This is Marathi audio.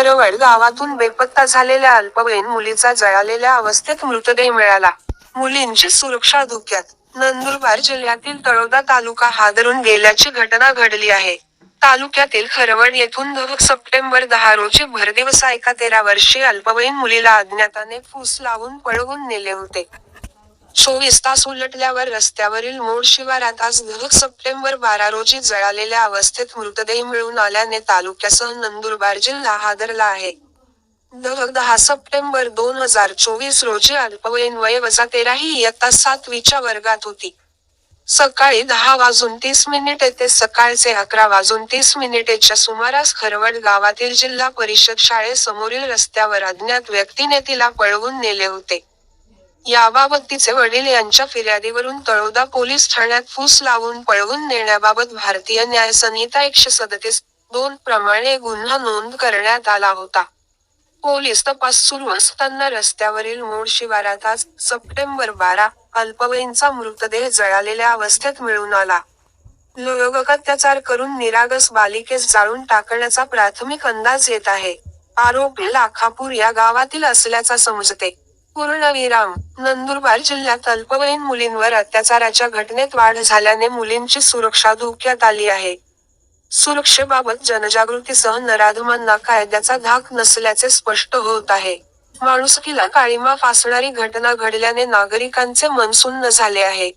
खरवड गावातून बेपत्ता झालेल्या अल्पवयीन मुलीचा जळालेल्या अवस्थेत मृतदेह मिळाला. मुलींची सुरक्षा धोक्यात, नंदुरबार जिल्ह्यातील तळोदा तालुका हादरून गेल्याची घटना घडली आहे. तालुक्यातील खरवड येथून 10 सप्टेंबर 10 रोजी भरदिवसा एका 13 वर्षीय अल्पवयीन मुलीला अज्ञाताने फूस लावून पळवून नेले होते. 24 तास उलटल्यावर रस्त्यावरील मोड शिवारात आज 10 सप्टेंबर 12 रोजी जळालेल्या अवस्थेत मृतदेह मिळून आल्याने तालुक्यासह नंदुरबार जिल्हा हादरला आहे. 10 सप्टेंबर 2024 रोजी अल्पवयीन वय वजा 13 ही इयत्ता 7वीच्या वर्गात होती. सकाळी 10:30 ते सकाळचे 11:30च्या सुमारास खरवड गावातील जिल्हा परिषद शाळेसमोरील रस्त्यावर अज्ञात व्यक्तीने तिला पळवून नेले होते. याबाबत तिचे वडील यांच्या फिर्यादीवरून तळोदा पोलीस ठाण्यात फूस लावून पळवून नेण्याबाबत भारतीय न्याय संहिता 137(2) प्रमाणे गुन्हा नोंद करण्यात आला होता. पोलीस तपास सुरू असताना रस्त्यावरील मोड शिवारात आज, सप्टेंबर 12, अल्पवयीनचा मृतदेह जळालेल्या अवस्थेत मिळून आला. लैंगिक अत्याचार करून निरागस बालिकेस जाळून टाकण्याचा प्राथमिक अंदाज येत आहे. आरोपी लाखापूर या गावातील असल्याचा समजते. पूर्णविराम. नंदुरबार जिल्ह्यात अल्पवयीन मुलींवर अत्याचाराच्या घटनेत वाढ झाल्याने मुलींची सुरक्षा धोक्यात आली आहे. सुरक्षेबाबत जनजागृतीसह नराधमांना कायद्याचा धाक नसल्याचे स्पष्ट होत आहे. माणुसकीला काळिमा फासणारी घटना घडल्याने नागरिकांचे मन सुन्न झाले आहे.